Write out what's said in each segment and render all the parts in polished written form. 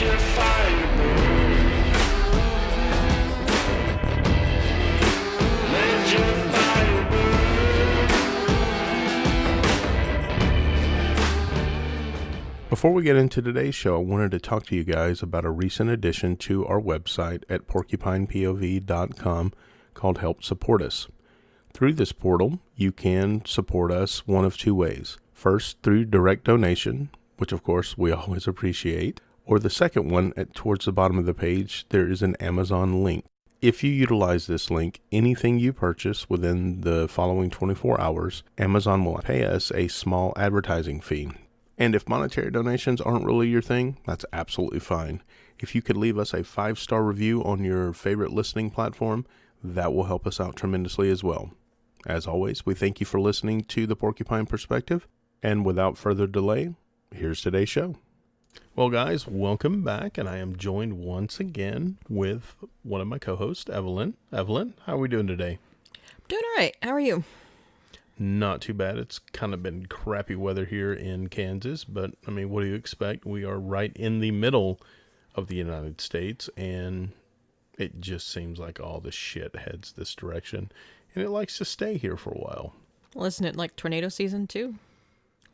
your fire burn. Let your fire burn. Before we get into today's show, I wanted to talk to you guys about a recent addition to our website at porcupinepov.com called Help Support Us. Through this portal, you can support us one of two ways. First, through direct donation, which of course we always appreciate, or the second one, towards the bottom of the page, there is an Amazon link. If you utilize this link, anything you purchase within the following 24 hours, Amazon will pay us a small advertising fee. And if monetary donations aren't really your thing, that's absolutely fine. If you could leave us a 5-star review on your favorite listening platform, that will help us out tremendously as well. As always, we thank you for listening to The Porcupine Perspective. And without further delay, here's today's show. Well, guys, welcome back. And I am joined once again with one of my co-hosts, Evelyn. Evelyn, how are we doing today? Doing all right. How are you? Not too bad. It's kind of been crappy weather here in Kansas. But, I mean, what do you expect? We are right in the middle of the United States. And it just seems like all the shit heads this direction. And it likes to stay here for a while. Well, isn't it like tornado season too?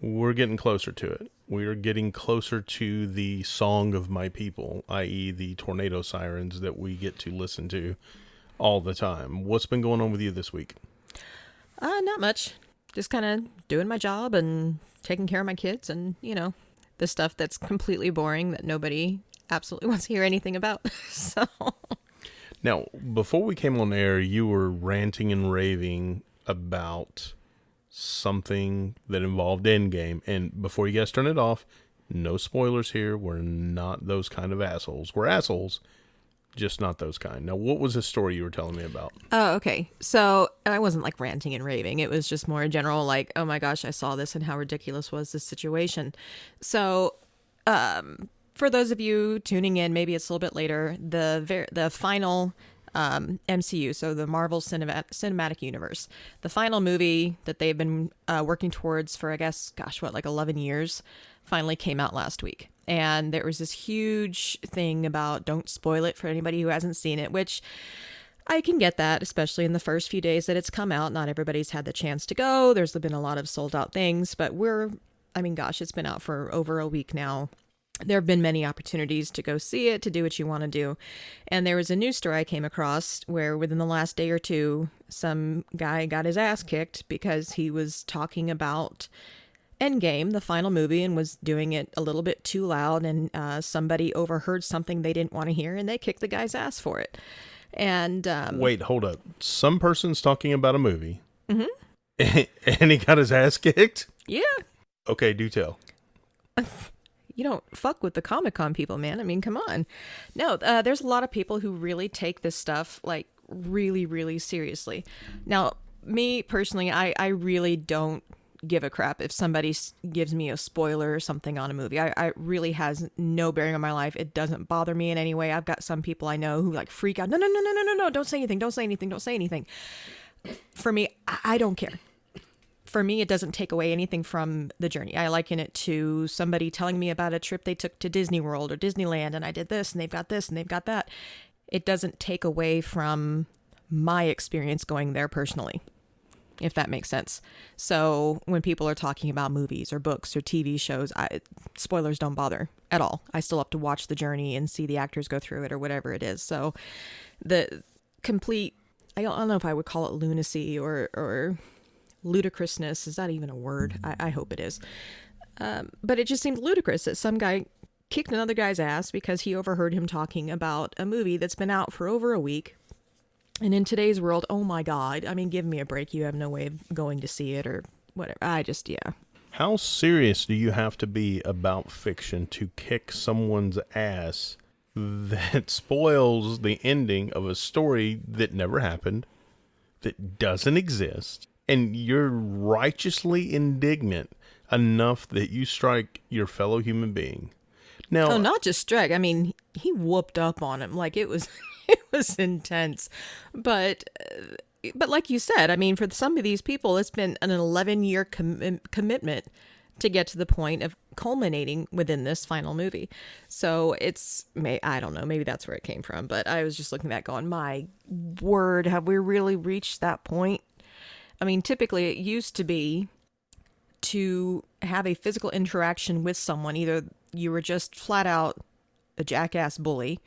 We're getting closer to it. We are getting closer to the song of my people, i.e. the tornado sirens that we get to listen to all the time. What's been going on with you this week? Not much. Just kind of doing my job and taking care of my kids and, the stuff that's completely boring that nobody absolutely wants to hear anything about. So... Now, before we came on air, you were ranting and raving about something that involved Endgame. And before you guys turn it off, no spoilers here. We're not those kind of assholes. We're assholes, just not those kind. Now, what was the story you were telling me about? Oh, okay. So I wasn't like ranting and raving. It was just more general, like, oh my gosh, I saw this and how ridiculous was this situation. So, for those of you tuning in, maybe it's a little bit later, the final MCU, so the Marvel Cinematic Universe, the final movie that they've been working towards for, I guess, like 11 years, finally came out last week. And there was this huge thing about don't spoil it for anybody who hasn't seen it, which I can get that, especially in the first few days that it's come out. Not everybody's had the chance to go. There's been a lot of sold out things, but it's been out for over a week now. There have been many opportunities to go see it, to do what you want to do. And there was a news story I came across where within the last day or two, some guy got his ass kicked because he was talking about Endgame, the final movie, and was doing it a little bit too loud. And somebody overheard something they didn't want to hear, and they kicked the guy's ass for it. And wait, hold up. Some person's talking about a movie. Mm-hmm. And he got his ass kicked? Yeah. Okay, do tell. You don't fuck with the Comic-Con people, man. I mean, come on. No, there's a lot of people who really take this stuff, like, really, really seriously. Now, me, personally, I really don't give a crap if somebody gives me a spoiler or something on a movie. I really has no bearing on my life. It doesn't bother me in any way. I've got some people I know who, like, freak out. No, don't say anything, don't say anything, don't say anything. For me, I don't care. For me, it doesn't take away anything from the journey. I liken it to somebody telling me about a trip they took to Disney World or Disneyland, and I did this, and they've got this, and they've got that. It doesn't take away from my experience going there personally, if that makes sense. So when people are talking about movies or books or TV shows, spoilers don't bother at all. I still have to watch the journey and see the actors go through it or whatever it is. So the complete, I don't know if I would call it lunacy or ludicrousness. Is that even a word? I hope it is. But it just seemed ludicrous that some guy kicked another guy's ass because he overheard him talking about a movie that's been out for over a week. And in today's world, oh my God, I mean, give me a break. You have no way of going to see it or whatever. Yeah. How serious do you have to be about fiction to kick someone's ass that spoils the ending of a story that never happened, that doesn't exist? And you're righteously indignant enough that you strike your fellow human being. Now, oh, not just strike. I mean, he whooped up on him. Like, it was intense. But like you said, I mean, for some of these people, it's been an 11-year commitment to get to the point of culminating within this final movie. So I don't know, maybe that's where it came from, but I was just looking at that going, my word, have we really reached that point? I mean, typically it used to be to have a physical interaction with someone. Either you were just flat out a jackass bully,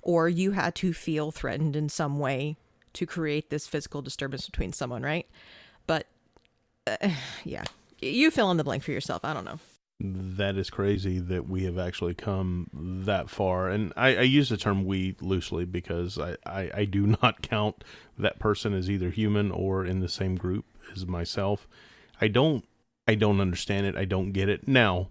or you had to feel threatened in some way to create this physical disturbance between someone, right? But yeah, you fill in the blank for yourself. I don't know. That is crazy that we have actually come that far. And I use the term we loosely because I do not count that person as either human or in the same group as myself. I don't understand it. I don't get it. Now,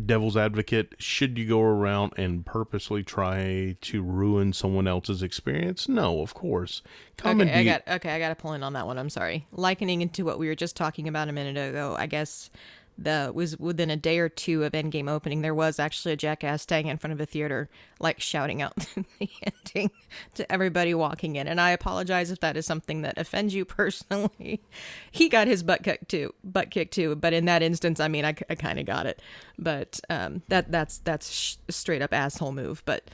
devil's advocate, should you go around and purposely try to ruin someone else's experience? No, of course. I got to pull in on that one. I'm sorry. Likening into what we were just talking about a minute ago, I guess was within a day or two of Endgame opening, there was actually a jackass staying in front of a theater, like shouting out the ending to everybody walking in. And I apologize if that is something that offends you personally. He got his butt kicked too. But in that instance, I mean, I kind of got it. But that's straight up asshole move. But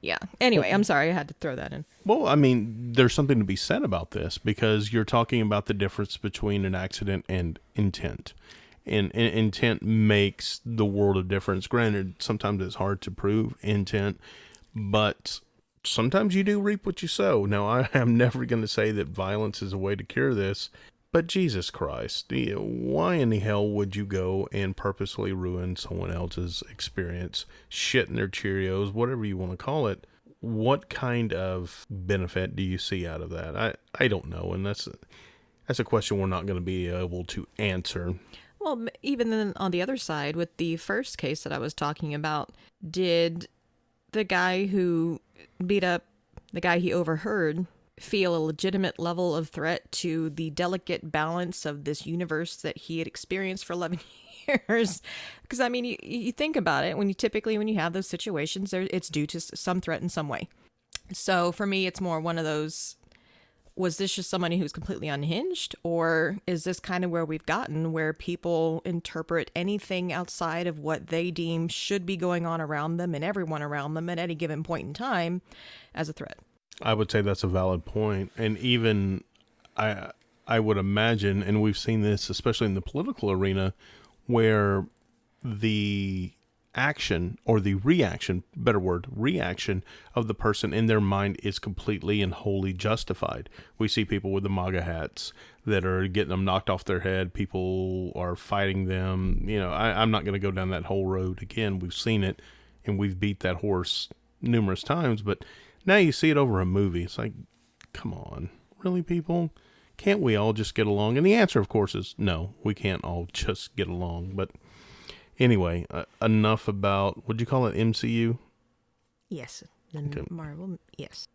yeah. Anyway, I'm sorry. I had to throw that in. Well, I mean, there's something to be said about this because you're talking about the difference between an accident and intent. And intent makes the world of difference. Granted, sometimes it's hard to prove intent, but sometimes you do reap what you sow. Now, I am never going to say that violence is a way to cure this, but Jesus Christ, why in the hell would you go and purposely ruin someone else's experience, shit in their Cheerios, whatever you want to call it? What kind of benefit do you see out of that? I don't know, and that's a question we're not going to be able to answer. Well, even then on the other side, with the first case that I was talking about, did the guy who beat up the guy he overheard feel a legitimate level of threat to the delicate balance of this universe that he had experienced for 11 years? Because, I mean, you think about it, when you have those situations, it's due to some threat in some way. So for me, it's more one of those, was this just somebody who's completely unhinged, or is this kind of where we've gotten, where people interpret anything outside of what they deem should be going on around them and everyone around them at any given point in time as a threat? I would say that's a valid point. And even I would imagine, and we've seen this especially in the political arena, where the action or the reaction of the person in their mind is completely and wholly justified. We see people with the MAGA hats that are getting them knocked off their head. People are fighting them. I'm not going to go down that whole road again. We've seen it and we've beat that horse numerous times, but now you see it over a movie. It's like, come on, really, people? Can't we all just get along? And the answer, of course, is no, we can't all just get along. But anyway, enough about, what'd you call it, MCU? Yes, okay. Marvel, yes.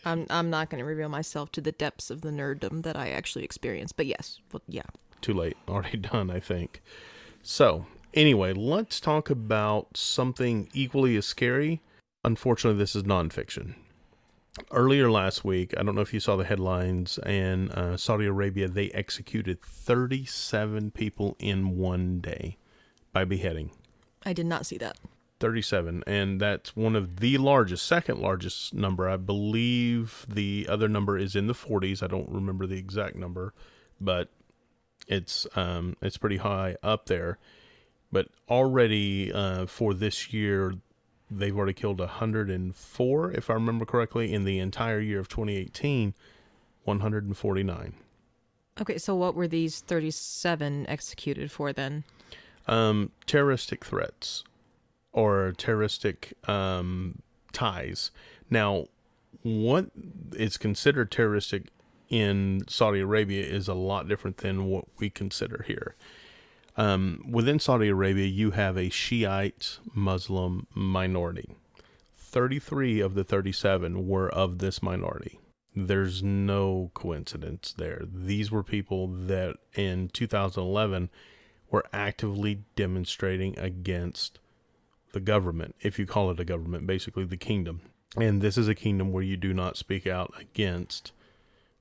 I'm not going to reveal myself to the depths of the nerddom that I actually experienced, but yes, well, yeah. Too late, already done, I think. So, anyway, let's talk about something equally as scary. Unfortunately, this is nonfiction. Earlier last week, I don't know if you saw the headlines, in Saudi Arabia, they executed 37 people in one day by beheading. I did not see that. 37, and that's one of the second largest number. I believe the other number is in the 40s. I don't remember the exact number, but it's pretty high up there. But already for this year, they've already killed 104, if I remember correctly. In the entire year of 2018, 149. Okay, so what were these 37 executed for then? Terroristic threats or terroristic ties. Now, what is considered terroristic in Saudi Arabia is a lot different than what we consider here. Within Saudi Arabia, you have a Shiite Muslim minority. 33 of the 37 were of this minority. There's no coincidence there. These were people that in 2011 were actively demonstrating against the government, if you call it a government, basically the kingdom. And this is a kingdom where you do not speak out against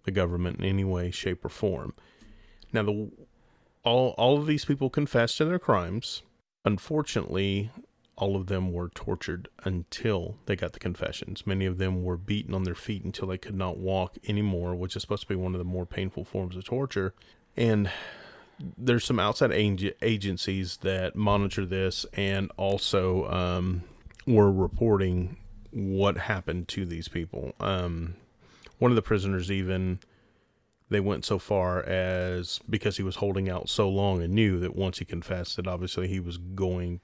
the government in any way, shape, or form. Now, all of these people confessed to their crimes, Unfortunately, all of them were tortured until they got the confessions. Many of them were beaten on their feet until they could not walk anymore, which is supposed to be one of the more painful forms of torture. And there's some outside agencies that monitor this and also were reporting what happened to these people. One of the prisoners even, they went so far as, because he was holding out so long and knew that once he confessed that obviously he was going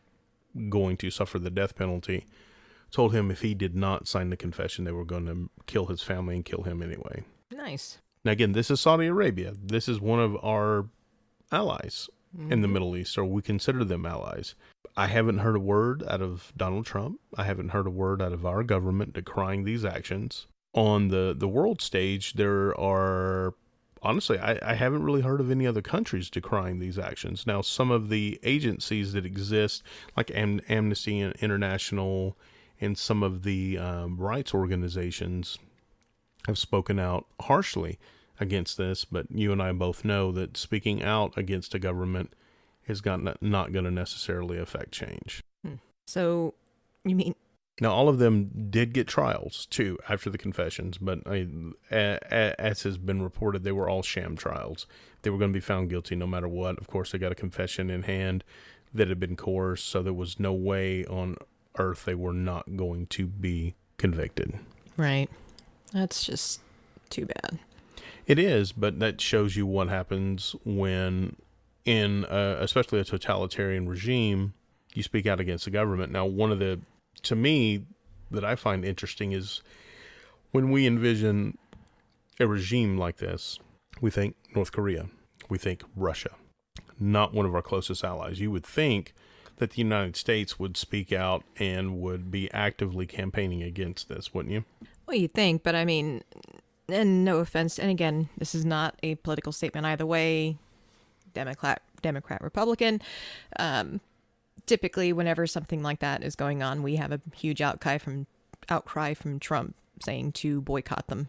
to suffer the death penalty, told him if he did not sign the confession, they were going to kill his family and kill him anyway. Nice. Now again, this is Saudi Arabia. This is one of our allies in the Middle East, or we consider them allies. I haven't heard a word out of Donald Trump. I haven't heard a word out of our government decrying these actions. On the world stage, there are, honestly, I haven't really heard of any other countries decrying these actions. Now, some of the agencies that exist, like Amnesty International and some of the rights organizations, have spoken out harshly against this, but you and I both know that speaking out against a government is not going to necessarily affect change. So, you mean... Now, all of them did get trials, too, after the confessions, but as has been reported, they were all sham trials. They were going to be found guilty no matter what. Of course, they got a confession in hand that had been coerced, so there was no way on earth they were not going to be convicted. Right. That's just too bad. It is, but that shows you what happens when, in especially a totalitarian regime, you speak out against the government. Now, one of the, to me, that I find interesting is when we envision a regime like this, we think North Korea, we think Russia, not one of our closest allies. You would think that the United States would speak out and would be actively campaigning against this, wouldn't you? Well, you think, but I mean, and no offense, and again, this is not a political statement either way, Democrat, Republican. Typically, whenever something like that is going on, we have a huge outcry from Trump saying to boycott them.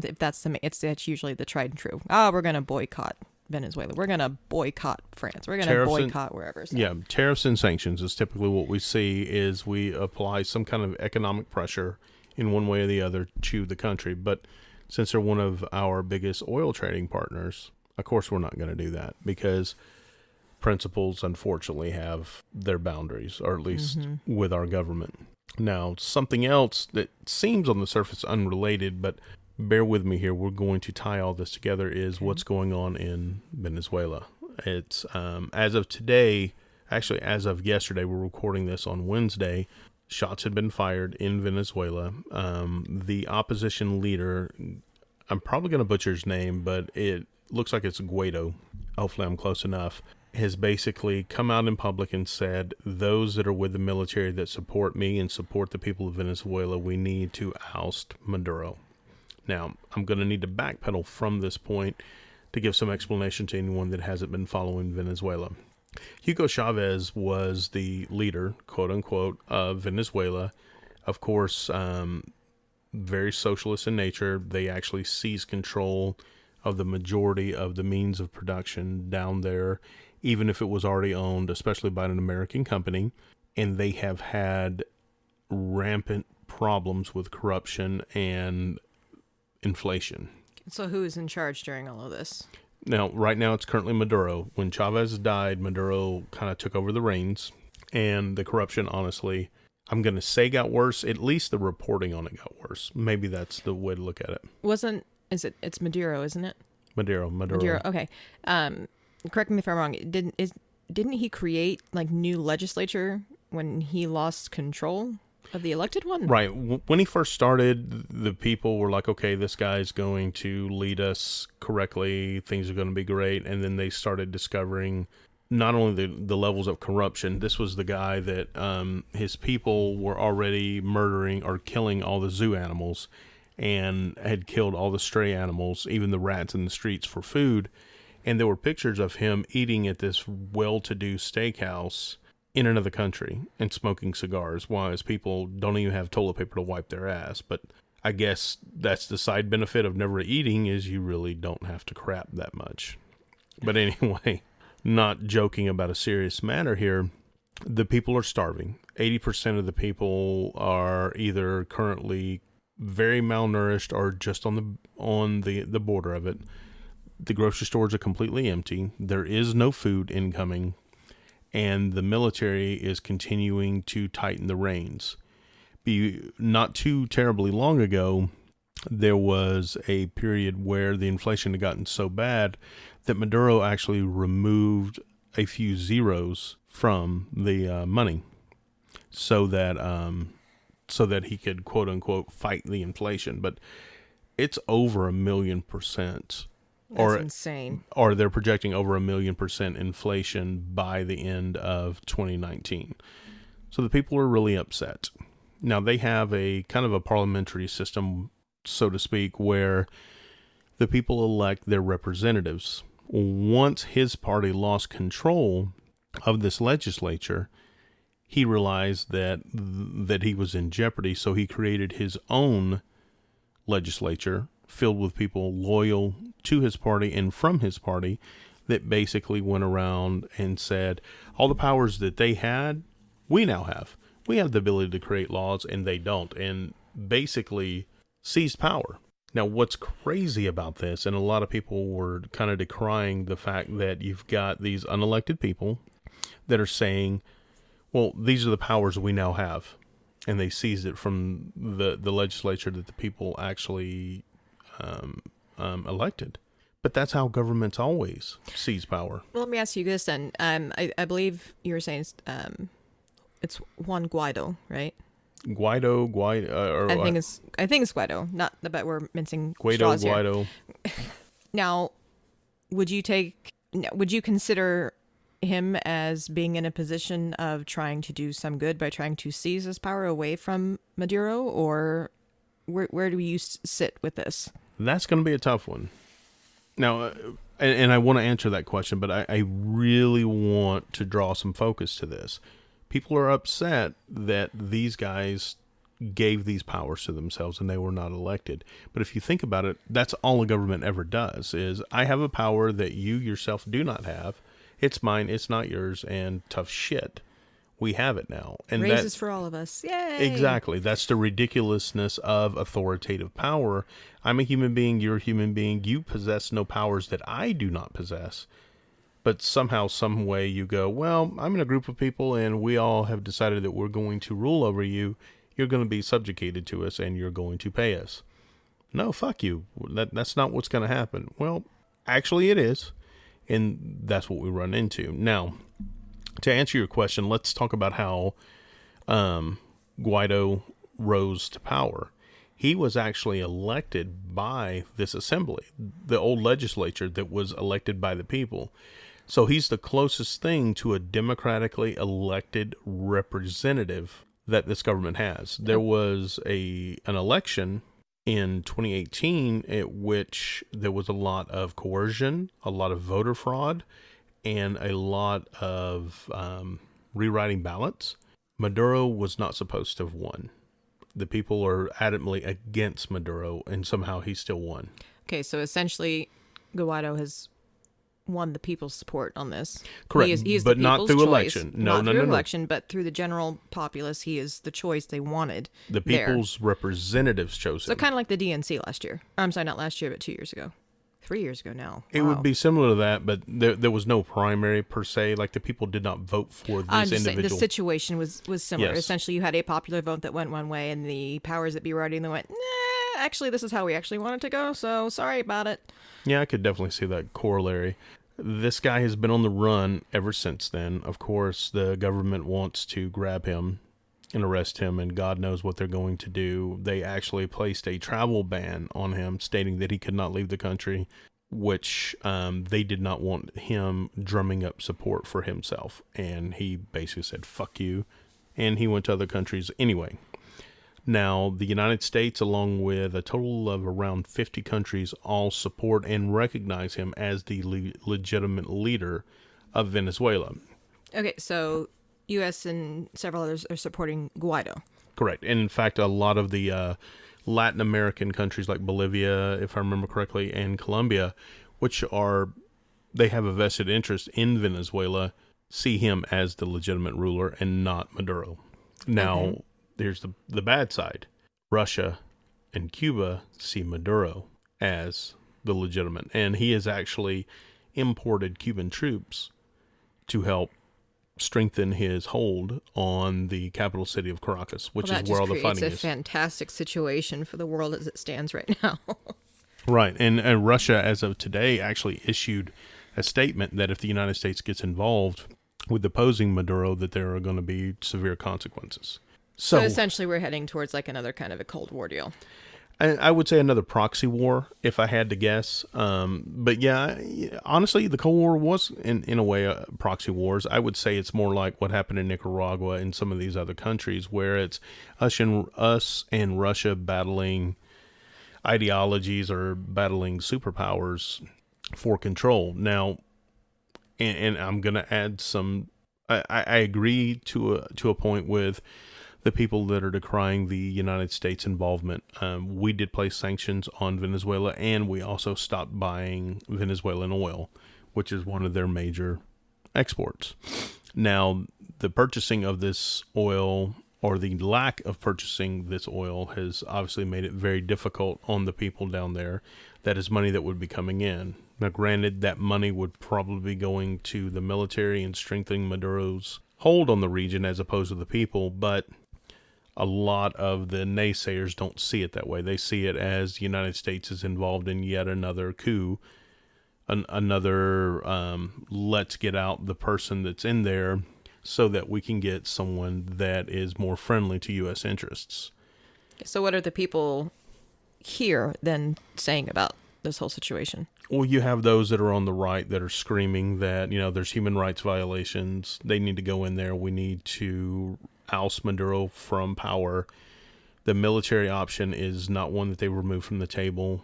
If that's it's usually the tried and true. We're going to boycott Venezuela. We're going to boycott France. We're going to boycott wherever. So. Yeah, tariffs and sanctions is typically what we see. Is we apply some kind of economic pressure in one way or the other to the country. But since they're one of our biggest oil trading partners, of course we're not going to do that, because principles unfortunately have their boundaries, or at least with our government. Now, something else that seems on the surface unrelated, but bear with me here, we're going to tie all this together, is what's going on in Venezuela. It's as of today, actually as of yesterday, we're recording this on Wednesday, shots had been fired in Venezuela. The opposition leader, I'm probably going to butcher his name, but it looks like it's Guaido. Hopefully I'm close enough. Has basically come out in public and said, those that are with the military that support me and support the people of Venezuela, we need to oust Maduro. Now, I'm going to need to backpedal from this point to give some explanation to anyone that hasn't been following Venezuela. Hugo Chavez was the leader, quote unquote, of Venezuela. Of course, very socialist in nature. They actually seized control of the majority of the means of production down there, even if it was already owned, especially by an American company. And they have had rampant problems with corruption and inflation. So who is in charge during all of this? Now, right now, it's currently Maduro. When Chavez died, Maduro kind of took over the reins, and the corruption, honestly, I'm going to say got worse. At least the reporting on it got worse. Maybe that's the way to look at it. It's Maduro, isn't it? Maduro. Okay. Correct me if I'm wrong. Didn't he create like new legislature when he lost control of the elected one? Right. When he first started, the people were like, okay, this guy's going to lead us correctly. Things are going to be great. And then they started discovering not only the levels of corruption. This was the guy that his people were already murdering or killing all the zoo animals and had killed all the stray animals, even the rats in the streets, for food. And there were pictures of him eating at this well-to-do steakhouse in another country and smoking cigars, while his people don't even have toilet paper to wipe their ass. But I guess that's the side benefit of never eating, is you really don't have to crap that much. But anyway, not joking about a serious matter here, the people are starving. 80% of the people are either currently very malnourished or just on the border of it. The grocery stores are completely empty. There is no food incoming, and the military is continuing to tighten the reins. Not too terribly long ago, there was a period where the inflation had gotten so bad that Maduro actually removed a few zeros from the money so that he could, quote unquote, fight the inflation. But it's over 1,000,000%. That's insane. Or they're projecting over 1,000,000% inflation by the end of 2019. So the people are really upset. Now they have a kind of a parliamentary system, so to speak, where the people elect their representatives. Once his party lost control of this legislature, he realized that he was in jeopardy, so he created his own legislature filled with people loyal to his party and from his party that basically went around and said, all the powers that they had, we now have. We have the ability to create laws, and they don't, and basically seized power. Now, what's crazy about this, and a lot of people were kind of decrying the fact that you've got these unelected people that are saying, well, these are the powers we now have, and they seized it from the legislature that the people actually elected. But that's how governments always seize power. Well, let me ask you this then. I believe you were saying it's Juan Guaido, right? Guaido. I think it's Guaido. Not the bet we're mincing Guaido. straws here. Now, would you consider him as being in a position of trying to do some good by trying to seize his power away from Maduro, or where do you sit with this? That's going to be a tough one. Now, and I want to answer that question, but I really want to draw some focus to this. People are upset that these guys gave these powers to themselves and they were not elected. But if you think about it, that's all a government ever does is, I have a power that you yourself do not have. It's mine, it's not yours, and tough shit. We have it now. And raises for all of us. Yay! Exactly. That's the ridiculousness of authoritative power. I'm a human being, you're a human being. You possess no powers that I do not possess. But somehow, some way you go, well, I'm in a group of people and we all have decided that we're going to rule over you. You're going to be subjugated to us and you're going to pay us. No, fuck you. That's not what's going to happen. Well, actually it is. And that's what we run into. Now, to answer your question, let's talk about how Guaido rose to power. He was actually elected by this assembly, the old legislature that was elected by the people. So he's the closest thing to a democratically elected representative that this government has. There was an election in 2018 at which there was a lot of coercion, a lot of voter fraud, and a lot of rewriting ballots. Maduro was not supposed to have won. The people are adamantly against Maduro, and somehow he still won. Okay, so essentially, Guaido has won the people's support on this. Correct, he is but the not people's through choice. election. No. Election, but through the general populace, he is the choice they wanted. The people's representatives chose him. So kind of like the DNC last year. I'm sorry, not last year, but 2 years ago. 3 years ago now. It would be similar to that, but there was no primary per se. Like the people did not vote for this individual. Saying, the situation was similar. Yes. Essentially, you had a popular vote that went one way, and the powers that be writing that went, nah, actually, this is how we actually want it to go. So sorry about it. Yeah, I could definitely see that corollary. This guy has been on the run ever since then. Of course, the government wants to grab him and arrest him, and God knows what they're going to do. They actually placed a travel ban on him, stating that he could not leave the country, which they did not want him drumming up support for himself. And he basically said, fuck you. And he went to other countries anyway. Now, the United States, along with a total of around 50 countries, all support and recognize him as the legitimate leader of Venezuela. Okay, so U.S. and several others are supporting Guaido. Correct. And in fact, a lot of the Latin American countries like Bolivia, if I remember correctly, and Colombia, they have a vested interest in Venezuela, see him as the legitimate ruler and not Maduro. Now, there's the bad side. Russia and Cuba see Maduro as the legitimate, and he has actually imported Cuban troops to help strengthen his hold on the capital city of Caracas, which is where all the fighting is. It's a fantastic situation for the world as it stands right now. Right, and Russia, as of today, actually issued a statement that if the United States gets involved with opposing Maduro, that there are going to be severe consequences. So essentially, we're heading towards like another kind of a Cold War deal. I would say another proxy war, if I had to guess. But yeah, honestly, the Cold War was, in a way, proxy wars. I would say it's more like what happened in Nicaragua and some of these other countries, where it's us and Russia battling ideologies or battling superpowers for control. Now, and I'm going to add some. I agree to a point with the people that are decrying the United States involvement. We did place sanctions on Venezuela, and we also stopped buying Venezuelan oil, which is one of their major exports. Now, the purchasing of this oil, or the lack of purchasing this oil, has obviously made it very difficult on the people down there. That is money that would be coming in. Now, granted, that money would probably be going to the military and strengthening Maduro's hold on the region as opposed to the people, but a lot of the naysayers don't see it that way. They see it as the United States is involved in yet another coup, another let's get out the person that's in there so that we can get someone that is more friendly to U.S. interests. So what are the people here then saying about this whole situation? Well, you have those that are on the right that are screaming that, there's human rights violations. They need to go in there. We need to oust Maduro from power. The military option is not one that they removed from the table.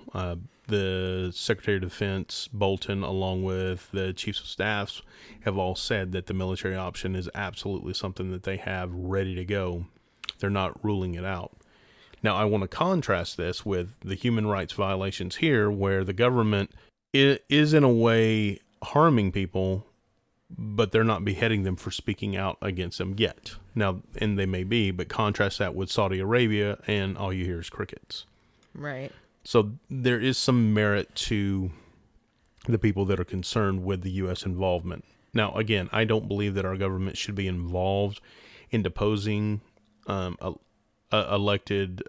The Secretary of Defense, Bolton, along with the Chiefs of Staffs, have all said that the military option is absolutely something that they have ready to go. They're not ruling it out. Now, I want to contrast this with the human rights violations here, where the government is in a way harming people, but they're not beheading them for speaking out against them yet. Now, and they may be, but contrast that with Saudi Arabia, and all you hear is crickets. Right. So there is some merit to the people that are concerned with the U.S. involvement. Now, again, I don't believe that our government should be involved in deposing elected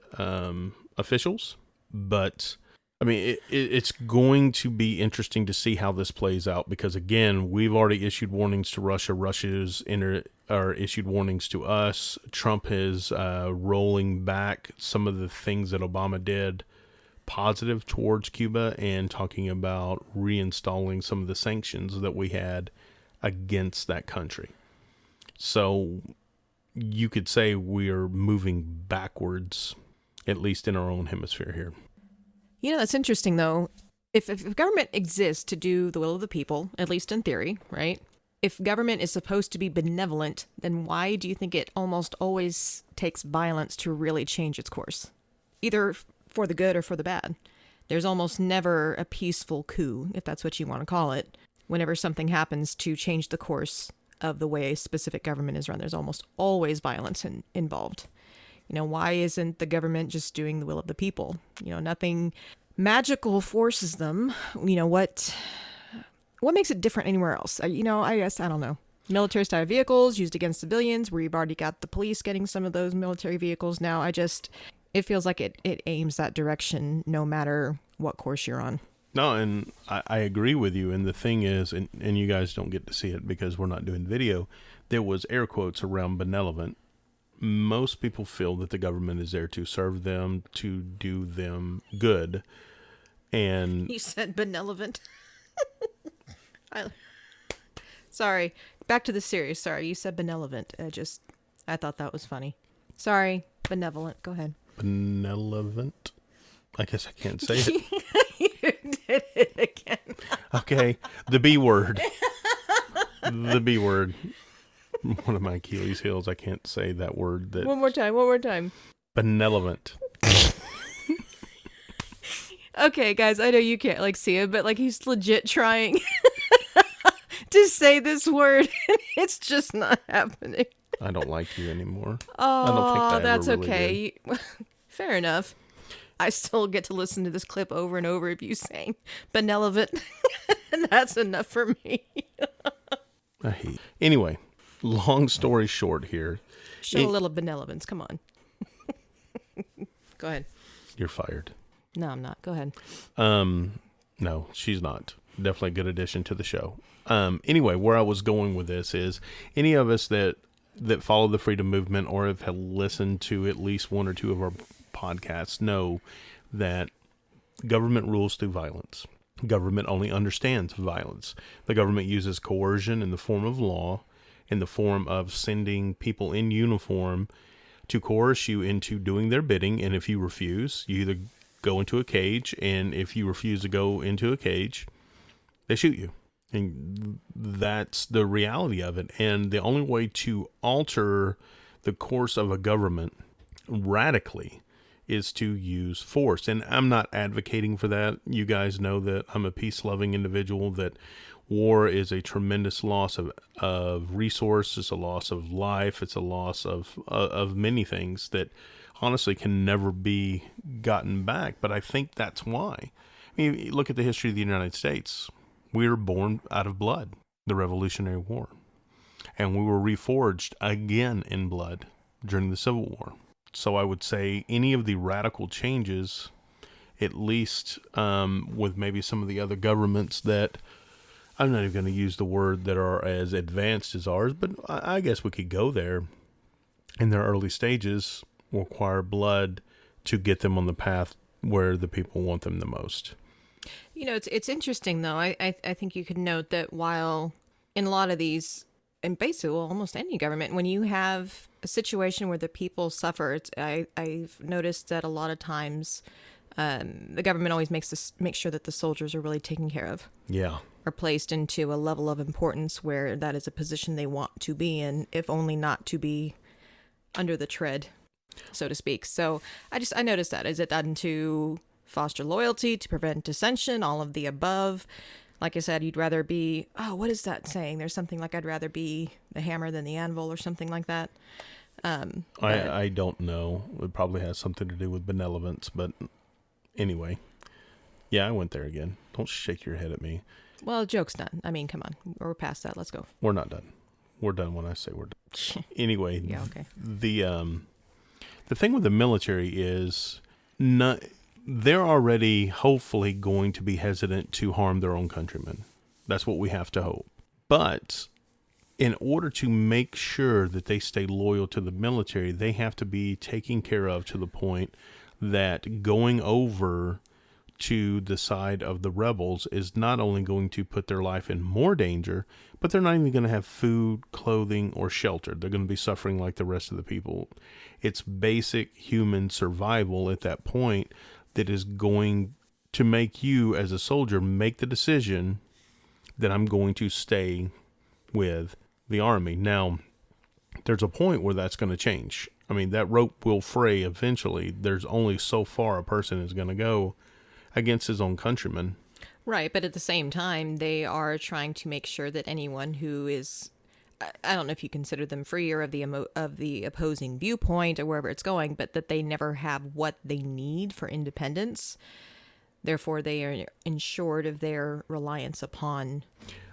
officials, but I mean, it's going to be interesting to see how this plays out, because again, we've already issued warnings to Russia. Russia's issued warnings to us. Trump is rolling back some of the things that Obama did positive towards Cuba, and talking about reinstalling some of the sanctions that we had against that country. So you could say we are moving backwards, at least in our own hemisphere here. That's interesting, though. If government exists to do the will of the people, at least in theory, right? If government is supposed to be benevolent, then why do you think it almost always takes violence to really change its course? Either for the good or for the bad. There's almost never a peaceful coup, if that's what you want to call it. Whenever something happens to change the course of the way a specific government is run, there's almost always violence involved. Why isn't the government just doing the will of the people? Nothing magical forces them. What makes it different anywhere else? I guess, I don't know. Military style vehicles used against civilians. We've already got the police getting some of those military vehicles now. It feels like it aims that direction no matter what course you're on. No, and I agree with you. And the thing is, and you guys don't get to see it because we're not doing video, there was air quotes around benevolent. Most people feel that the government is there to serve them, to do them good. And you said benevolent. Sorry. Back to the series. Sorry, you said benevolent. I thought that was funny. Sorry, benevolent. Go ahead. Benevolent? I guess I can't say it. You did it again. Okay, the B word. The B word. One of my Achilles heels. I can't say that word. One more time. Benevolent. Okay, guys, I know you can't see him, but he's legit trying to say this word, and it's just not happening. I don't like you anymore. Oh, I don't think I that's ever really okay. Fair enough. I still get to listen to this clip over and over of you saying benevolent, and that's enough for me. I hate. Anyway, long story short here. Show a little benevolence. Come on. Go ahead. You're fired. No, I'm not. Go ahead. No, she's not. Definitely a good addition to the show. Anyway, where I was going with this is any of us that follow the freedom movement or have listened to at least one or two of our podcasts know that government rules through violence. Government only understands violence. The government uses coercion in the form of law, in the form of sending people in uniform to coerce you into doing their bidding. And if you refuse, you either go into a cage, and if you refuse to go into a cage, they shoot you. And that's the reality of it. And the only way to alter the course of a government radically is to use force. And I'm not advocating for that. You guys know that I'm a peace-loving individual, that war is a tremendous loss of resource. It's a loss of life. It's a loss of many things that honestly can never be gotten back. But I think that's why. I mean, look at the history of the United States. We were born out of blood, the Revolutionary War. And we were reforged again in blood during the Civil War. So I would say any of the radical changes, at least with maybe some of the other governments that, I'm not even going to use the word, that are as advanced as ours, but I guess we could go there. In their early stages, require blood to get them on the path where the people want them the most. You know, it's interesting, though. I think you could note that while in a lot of these, and basically almost any government, when you have a situation where the people suffer, I've noticed that a lot of times the government always makes sure that the soldiers are really taken care of. Yeah. Are placed into a level of importance where that is a position they want to be in, if only not to be under the tread, so to speak. So I noticed that. Is it done to foster loyalty, to prevent dissension, all of the above? Like I said, you'd rather be, what is that saying? There's something like, I'd rather be the hammer than the anvil, or something like that. I don't know. It probably has something to do with benevolence, but anyway. Yeah, I went there again. Don't shake your head at me. Well, joke's done. I mean, come on. We're past that. Let's go. We're not done. We're done when I say we're done. Anyway, yeah, okay. The thing with the military is they're already hopefully going to be hesitant to harm their own countrymen. That's what we have to hope. But in order to make sure that they stay loyal to the military, they have to be taken care of to the point that going over to the side of the rebels is not only going to put their life in more danger, but they're not even going to have food, clothing, or shelter. They're going to be suffering like the rest of the people. It's basic human survival at that point that is going to make you, as a soldier, make the decision that I'm going to stay with the army. Now, there's a point where that's going to change. I mean, that rope will fray eventually. There's only so far a person is going to go against his own countrymen. Right, but at the same time, they are trying to make sure that anyone who is, I don't know if you consider them freer of the opposing viewpoint or wherever it's going, but that they never have what they need for independence. Therefore, they are ensured of their reliance upon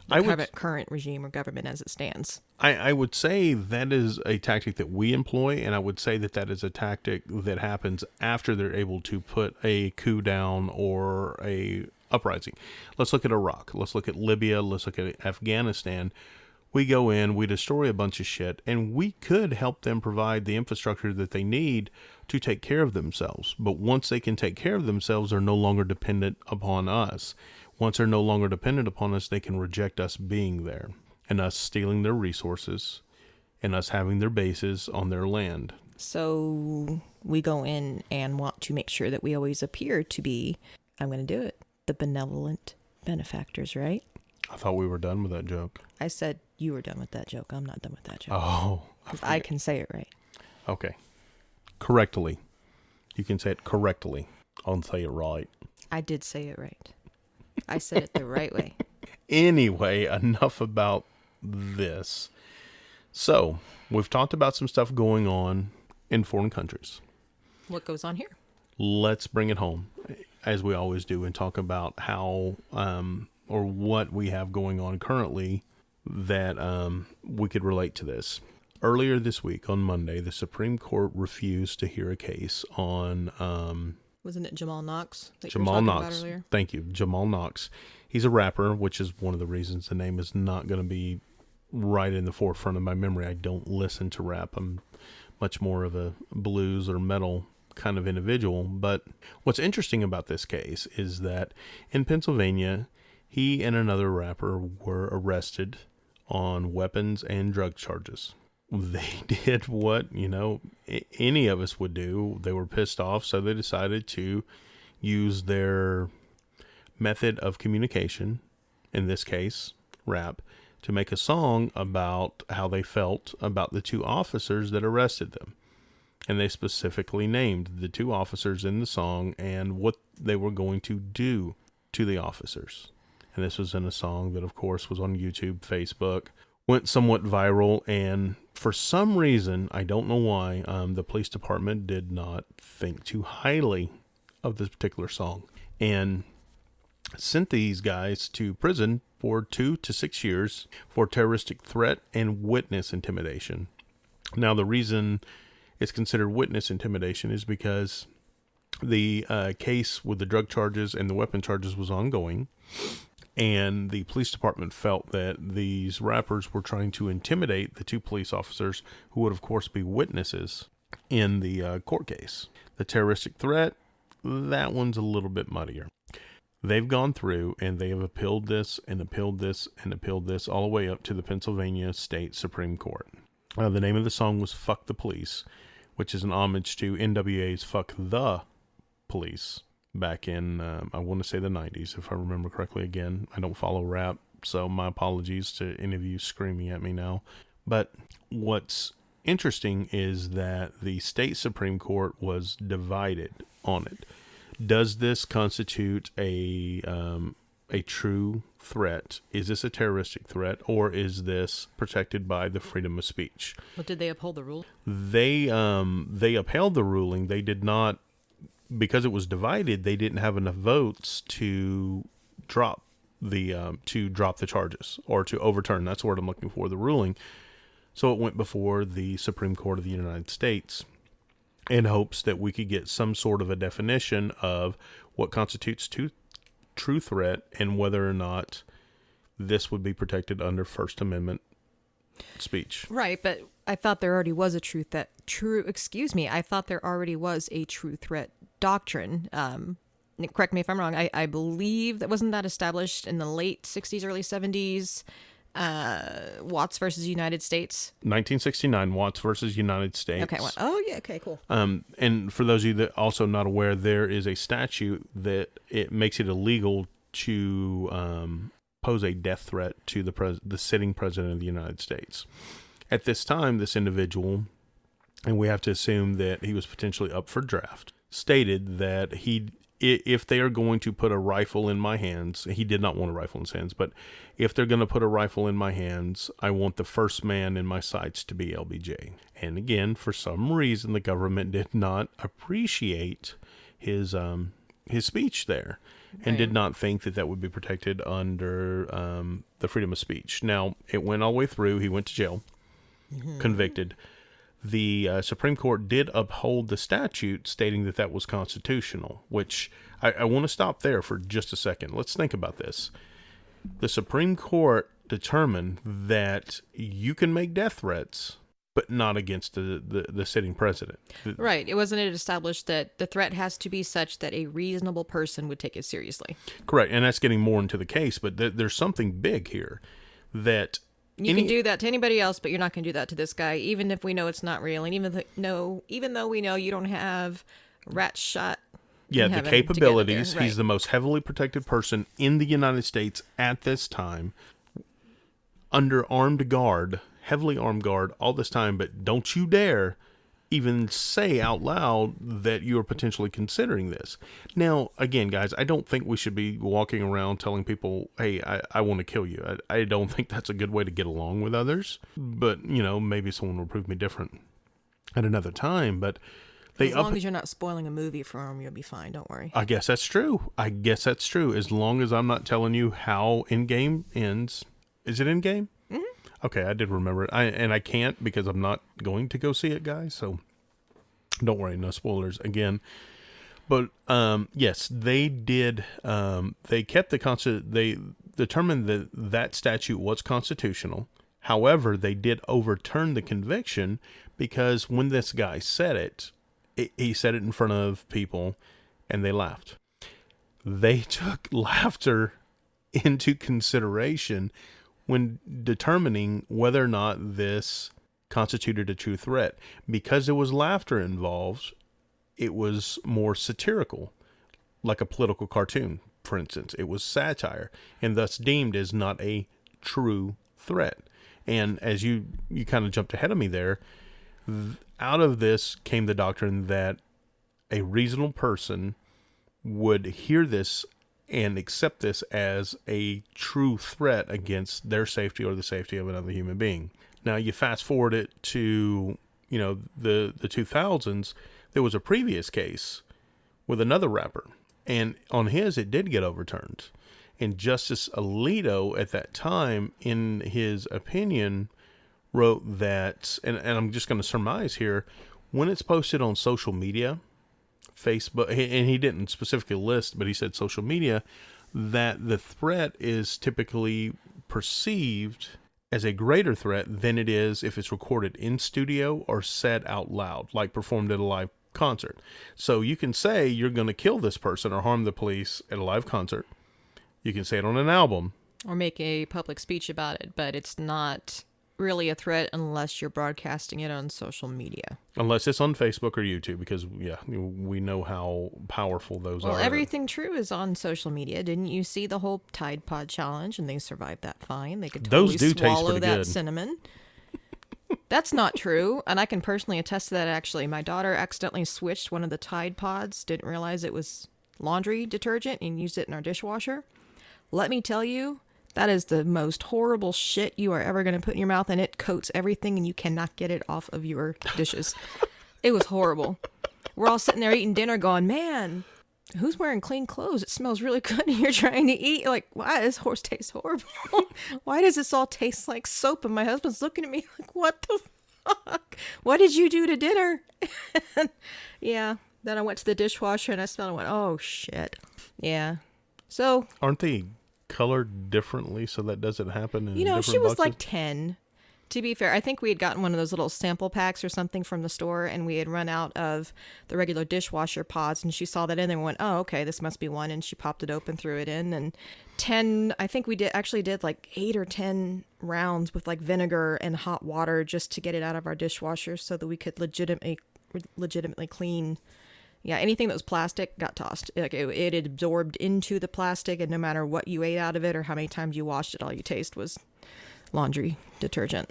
the current regime or government as it stands. I would say that is a tactic that we employ, and I would say that that is a tactic that happens after they're able to put a coup down or a uprising. Let's look at Iraq. Let's look at Libya. Let's look at Afghanistan. We go in, we destroy a bunch of shit, and we could help them provide the infrastructure that they need to take care of themselves. But once they can take care of themselves, they're no longer dependent upon us. Once they're no longer dependent upon us, they can reject us being there and us stealing their resources and us having their bases on their land. So we go in and want to make sure that we always appear to be, I'm going to do it, the benevolent benefactors, right? I thought we were done with that joke. I said you were done with that joke. I'm not done with that joke. Oh. Because I can say it right. Okay. Correctly. You can say it correctly. I'll say it right. I did say it right. I said it the right way. Anyway, enough about this. So, we've talked about some stuff going on in foreign countries. What goes on here? Let's bring it home, as we always do, and talk about how or what we have going on currently that we could relate to this. Earlier this week, on Monday, the Supreme Court refused to hear a case on... Wasn't it Jamal Knox? Jamal Knox. Thank you. Jamal Knox. He's a rapper, which is one of the reasons the name is not going to be right in the forefront of my memory. I don't listen to rap. I'm much more of a blues or metal kind of individual. But what's interesting about this case is that in Pennsylvania, he and another rapper were arrested on weapons and drug charges. They did what, any of us would do. They were pissed off, so they decided to use their method of communication, in this case, rap, to make a song about how they felt about the two officers that arrested them. And they specifically named the two officers in the song and what they were going to do to the officers. And this was in a song that, of course, was on YouTube, Facebook, went somewhat viral, and for some reason, I don't know why, the police department did not think too highly of this particular song and sent these guys to prison for 2 to 6 years for terroristic threat and witness intimidation. Now, the reason it's considered witness intimidation is because the case with the drug charges and the weapon charges was ongoing, and the police department felt that these rappers were trying to intimidate the two police officers who would, of course, be witnesses in the court case. The terroristic threat, that one's a little bit muddier. They've gone through and they have appealed this and appealed this and appealed this all the way up to the Pennsylvania State Supreme Court. The name of the song was Fuck the Police, which is an homage to NWA's Fuck the Police. Back in, I want to say the 90s, if I remember correctly. Again, I don't follow rap, so my apologies to any of you screaming at me now. But what's interesting is that the state Supreme Court was divided on it. Does this constitute a true threat? Is this a terroristic threat, or is this protected by the freedom of speech? But did they uphold the rule? They upheld the ruling. They did not. Because it was divided, they didn't have enough votes to drop the charges or to overturn. That's the word I'm looking for, the ruling. So it went before the Supreme Court of the United States in hopes that we could get some sort of a definition of what constitutes true threat and whether or not this would be protected under First Amendment speech. Right, but I thought there already was a I thought there already was a true threat doctrine. Correct me if I'm wrong. I believe wasn't that established in the late 60s, early 70s? Watts versus United States. 1969, Watts versus United States. Okay. Oh yeah. Okay. Cool. And for those of you that also not aware, there is a statute that it makes it illegal to pose a death threat to the sitting president of the United States. At this time, this individual, and we have to assume that he was potentially up for draft, stated that if they are going to put a rifle in my hands, he did not want a rifle in his hands, but if they're going to put a rifle in my hands, I want the first man in my sights to be LBJ. And again, for some reason, the government did not appreciate his speech there, and did not think that would be protected under the freedom of speech. Now, it went all the way through. He went to jail, convicted. The Supreme Court did uphold the statute stating that was constitutional, which I want to stop there for just a second. Let's think about this. The Supreme Court determined that you can make death threats, but not against the sitting president. Right. It wasn't established that the threat has to be such that a reasonable person would take it seriously. Correct. And that's getting more into the case, but there's something big here that... You can do that to anybody else, but you're not going to do that to this guy, even if we know it's not real, and even though we know you don't have rat shot. Yeah, the capabilities. Right. He's the most heavily protected person in the United States at this time, under armed guard, heavily armed guard all this time. But don't you dare even say out loud that you are potentially considering this. Now, again, guys, I don't think we should be walking around telling people, hey, I want to kill you. I don't think that's a good way to get along with others. But, maybe someone will prove me different at another time. But as long as you're not spoiling a movie for them, you'll be fine. Don't worry. I guess that's true. As long as I'm not telling you how Endgame ends. Is it Endgame? Okay, I did remember it. I can't because I'm not going to go see it, guys. So don't worry, no spoilers again. But yes, they did. They kept they determined that statute was constitutional. However, they did overturn the conviction because when this guy said it, he said it in front of people, and they laughed. They took laughter into consideration when determining whether or not this constituted a true threat. Because there was laughter involved, it was more satirical, like a political cartoon, for instance. It was satire, and thus deemed as not a true threat. And as you kind of jumped ahead of me there, out of this came the doctrine that a reasonable person would hear this and accept this as a true threat against their safety or the safety of another human being. Now, you fast forward it to, the 2000s, there was a previous case with another rapper, and on his, it did get overturned. And Justice Alito at that time, in his opinion, wrote that, and I'm just going to surmise here, when it's posted on social media, Facebook, and he didn't specifically list, but he said social media, that the threat is typically perceived as a greater threat than it is if it's recorded in studio or said out loud, like performed at a live concert. So you can say you're going to kill this person or harm the police at a live concert. You can say it on an album. Or make a public speech about it, but it's not really a threat unless you're broadcasting it on social media. Unless it's on Facebook or YouTube, because, we know how powerful those are. Well, everything true is on social media. Didn't you see the whole Tide Pod challenge, and they survived that fine? They could totally swallow that good cinnamon. That's not true, and I can personally attest to that, actually. My daughter accidentally switched one of the Tide Pods, didn't realize it was laundry detergent, and used it in our dishwasher. Let me tell you, that is the most horrible shit you are ever going to put in your mouth, and it coats everything, and you cannot get it off of your dishes. It was horrible. We're all sitting there eating dinner going, man, who's wearing clean clothes? It smells really good, and you're trying to eat. Like, why does horse taste horrible? Why does this all taste like soap? And my husband's looking at me like, what the fuck? What did you do to dinner? Yeah. Then I went to the dishwasher, and I smelled it and went, oh, shit. Yeah. So. Aren't they colored differently so that doesn't happen in different she was boxes? like 10. To be fair, I think we had gotten one of those little sample packs or something from the store, and we had run out of the regular dishwasher pods, and she saw that in there and went, oh, okay, this must be one, and she popped it open, threw it in, and 10, I think we did like 8 or 10 rounds with like vinegar and hot water just to get it out of our dishwasher so that we could legitimately clean. Yeah, anything that was plastic got tossed. Like it absorbed into the plastic, and no matter what you ate out of it or how many times you washed it, all you taste was laundry detergent.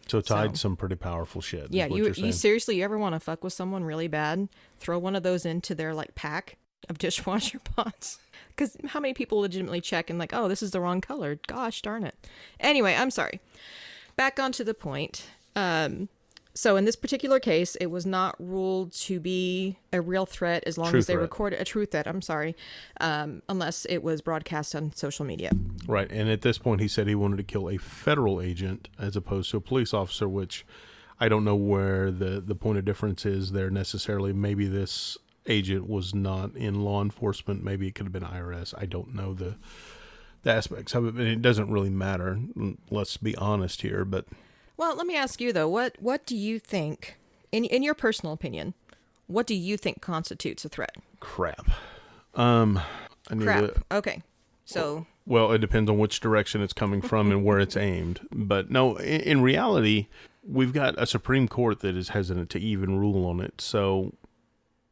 So Tide's some pretty powerful shit. Yeah, you seriously, you ever want to fuck with someone really bad? Throw one of those into their like pack of dishwasher pods. Because how many people legitimately check and like, oh, this is the wrong color. Gosh darn it. Anyway, I'm sorry. Back onto the point. So in this particular case, it was not ruled to be a real threat as long as they recorded a true threat. I'm sorry, unless it was broadcast on social media. Right, and at this point, he said he wanted to kill a federal agent as opposed to a police officer, which I don't know where the point of difference is there necessarily. Maybe this agent was not in law enforcement. Maybe it could have been IRS. I don't know the aspects of it, and it doesn't really matter. Let's be honest here, but. Well, let me ask you, though, what do you think, in your personal opinion, what do you think constitutes a threat? Crap. Okay. So. Well, it depends on which direction it's coming from and where it's aimed. But no, in reality, we've got a Supreme Court that is hesitant to even rule on it. So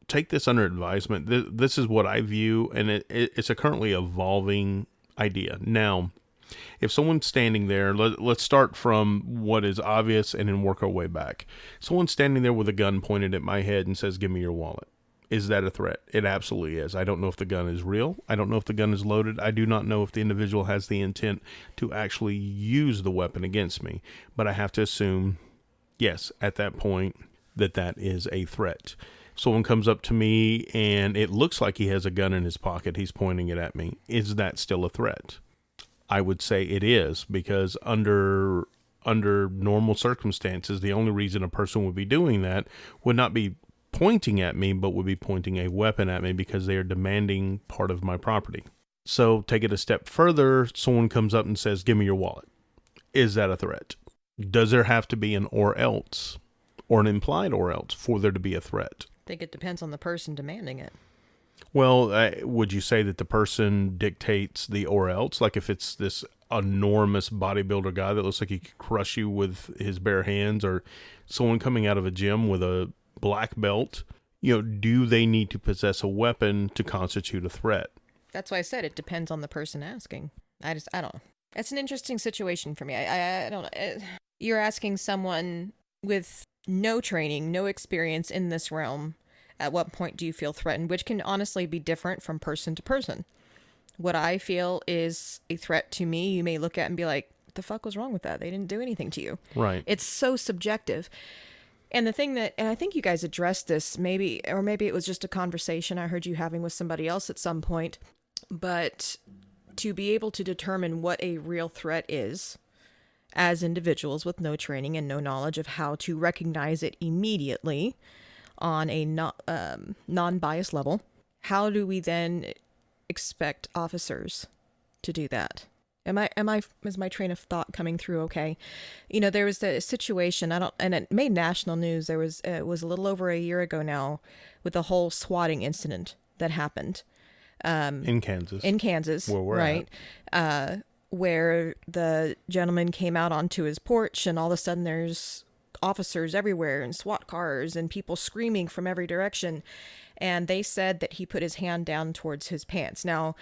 take this under advisement. This is what I view, and it's a currently evolving idea. Now, If someone's standing there, let's start from what is obvious and then work our way back. Someone's standing there with a gun pointed at my head and says, "Give me your wallet." Is that a threat? It absolutely is. I don't know if the gun is real. I don't know if the gun is loaded. I do not know if the individual has the intent to actually use the weapon against me. But I have to assume, yes, at that point, that is a threat. Someone comes up to me and it looks like he has a gun in his pocket. He's pointing it at me. Is that still a threat? I would say it is, because under normal circumstances, the only reason a person would be doing that would not be pointing at me, but would be pointing a weapon at me because they are demanding part of my property. So take it a step further. Someone comes up and says, "Give me your wallet." Is that a threat? Does there have to be an or else, or an implied or else, for there to be a threat? I think it depends on the person demanding it. Well, would you say that the person dictates the or else? Like if it's this enormous bodybuilder guy that looks like he could crush you with his bare hands, or someone coming out of a gym with a black belt, do they need to possess a weapon to constitute a threat? That's why I said it depends on the person asking. I don't know. It's an interesting situation for me. I don't know. You're asking someone with no training, no experience in this realm, at what point do you feel threatened, which can honestly be different from person to person. What I feel is a threat to me, you may look at and be like, what the fuck was wrong with that? They didn't do anything to you. Right. It's so subjective. And the thing and I think you guys addressed this maybe it was just a conversation I heard you having with somebody else at some point, but to be able to determine what a real threat is as individuals with no training and no knowledge of how to recognize it immediately on a non-biased level, how do we then expect officers to do that? Is my train of thought coming through okay? There was a situation, and it made national news. It was a little over a year ago now, with the whole swatting incident that happened. In Kansas. In Kansas, where we're right. Where the gentleman came out onto his porch, and all of a sudden there's officers everywhere and SWAT cars and people screaming from every direction. And they said that he put his hand down towards his pants. Now,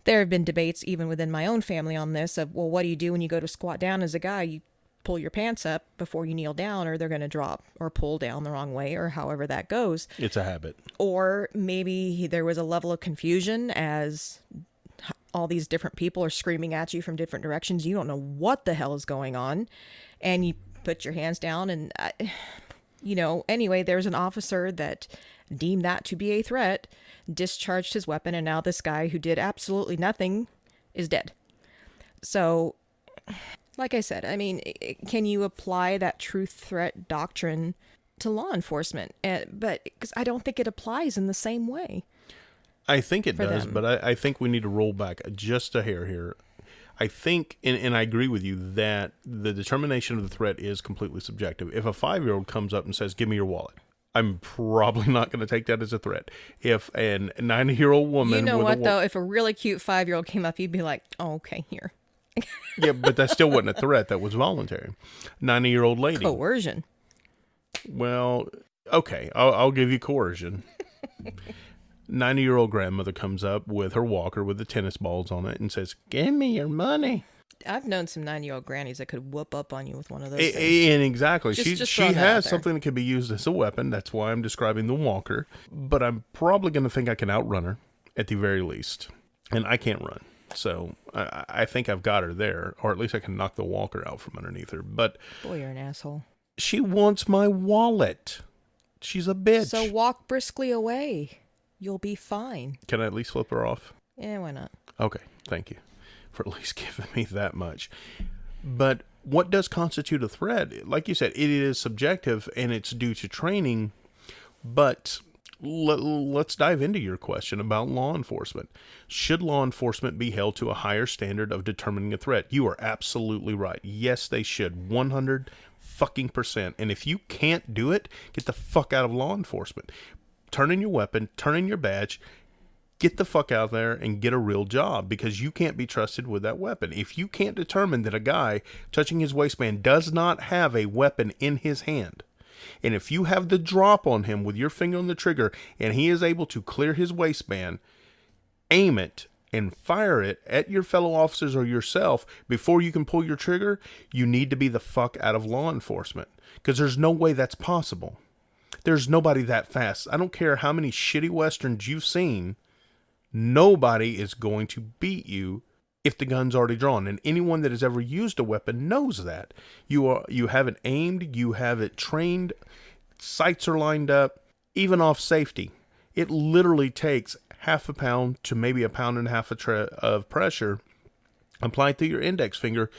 there have been debates even within my own family on this of, well, what do you do when you go to squat down as a guy? You pull your pants up before you kneel down, or they're going to drop or pull down the wrong way, or however that goes. It's a habit. Or maybe there was a level of confusion as all these different people are screaming at you from different directions. You don't know what the hell is going on. And you put your hands down and, anyway, there's an officer that deemed that to be a threat, discharged his weapon, and now this guy who did absolutely nothing is dead. So, like I said, I mean, can you apply that truth threat doctrine to law enforcement? But because I don't think it applies in the same way. I think it does, them. but I think we need to roll back just a hair here. I think, and I agree with you, that the determination of the threat is completely subjective. If a 5-year-old comes up and says, "Give me your wallet," I'm probably not going to take that as a threat. If a 90-year-old woman... You know what, though? If a really cute 5-year-old came up, you'd be like, oh, okay, here. Yeah, but that still wasn't a threat. That was voluntary. 90-year-old lady. Coercion. Well, okay, I'll give you coercion. 90-year-old grandmother comes up with her walker with the tennis balls on it and says, "Give me your money." I've known some 90-year-old grannies that could whoop up on you with one of those things. And exactly. Just she has something that could be used as a weapon. That's why I'm describing the walker. But I'm probably going to think I can outrun her at the very least. And I can't run. So I think I've got her there. Or at least I can knock the walker out from underneath her. But boy, you're an asshole. She wants my wallet. She's a bitch. So walk briskly away. You'll be fine. Can I at least flip her off? Yeah, why not? Okay, thank you for at least giving me that much. But what does constitute a threat? Like you said, it is subjective and it's due to training. But let's dive into your question about law enforcement. Should law enforcement be held to a higher standard of determining a threat? You are absolutely right. Yes, they should. 100%. And if you can't do it, get the fuck out of law enforcement. Turn in your weapon, turn in your badge, get the fuck out there and get a real job, because you can't be trusted with that weapon. If you can't determine that a guy touching his waistband does not have a weapon in his hand, and if you have the drop on him with your finger on the trigger and he is able to clear his waistband, aim it and fire it at your fellow officers or yourself before you can pull your trigger, you need to be the fuck out of law enforcement. Because there's no way that's possible. There's nobody that fast. I don't care how many shitty westerns you've seen. Nobody is going to beat you if the gun's already drawn. And anyone that has ever used a weapon knows that. You have it aimed, you have it trained, sights are lined up, even off safety. It literally takes half a pound to maybe a pound and a half of pressure applied through your index finger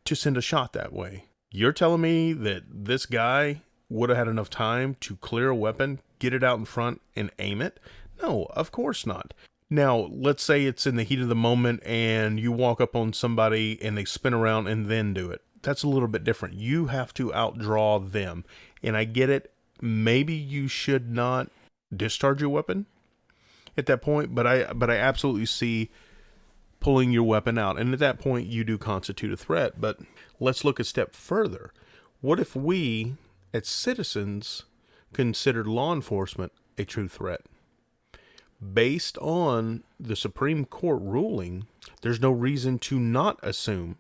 to send a shot that way. You're telling me that this guy would have had enough time to clear a weapon, get it out in front, and aim it? No, of course not. Now, let's say it's in the heat of the moment and you walk up on somebody and they spin around and then do it. That's a little bit different. You have to outdraw them. And I get it. Maybe you should not discharge your weapon at that point, but I absolutely see pulling your weapon out. And at that point, you do constitute a threat. But let's look a step further. What if we, as citizens, considered law enforcement a true threat? Based on the Supreme Court ruling, there's no reason to not assume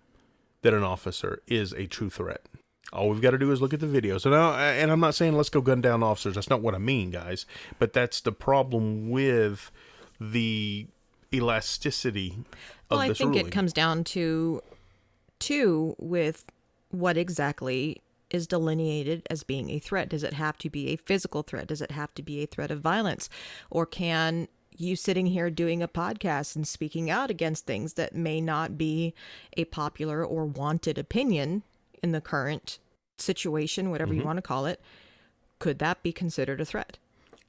that an officer is a true threat. All we've got to do is look at the videos. And I'm not saying let's go gun down officers. That's not what I mean, guys. But that's the problem with the elasticity of this ruling. I think it comes down to with what exactly is delineated as being a threat. Does it have to be a physical threat? Does it have to be a threat of violence? Or can you sitting here doing a podcast and speaking out against things that may not be a popular or wanted opinion in the current situation, whatever you want to call it, could that be considered a threat?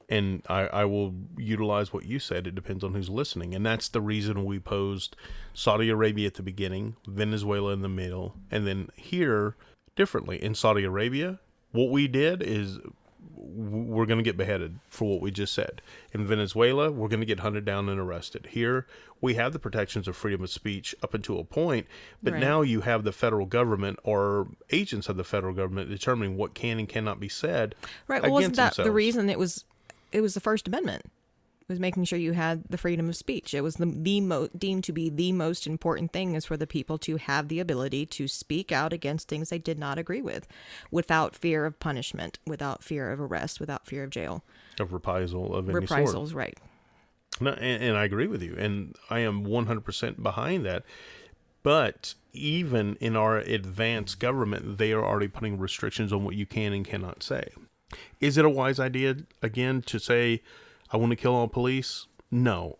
And I will utilize what you said. It depends on who's listening. And that's the reason we posed Saudi Arabia at the beginning, Venezuela in the middle, and then here differently. In Saudi Arabia, what we did is we're going to get beheaded for what we just said. In Venezuela, we're going to get hunted down and arrested. Here, we have the protections of freedom of speech up until a point, but now you have the federal government or agents of the federal government determining what can and cannot be said. Right. Well, wasn't that the reason it was the First Amendment? It was making sure you had the freedom of speech. It was deemed to be the most important thing is for the people to have the ability to speak out against things they did not agree with without fear of punishment, without fear of arrest, without fear of jail. Of reprisal of any Reprisals, sort. right. No, and I agree with you. And I am 100% behind that. But even in our advanced government, they are already putting restrictions on what you can and cannot say. Is it a wise idea, again, to say, I want to kill all police? No,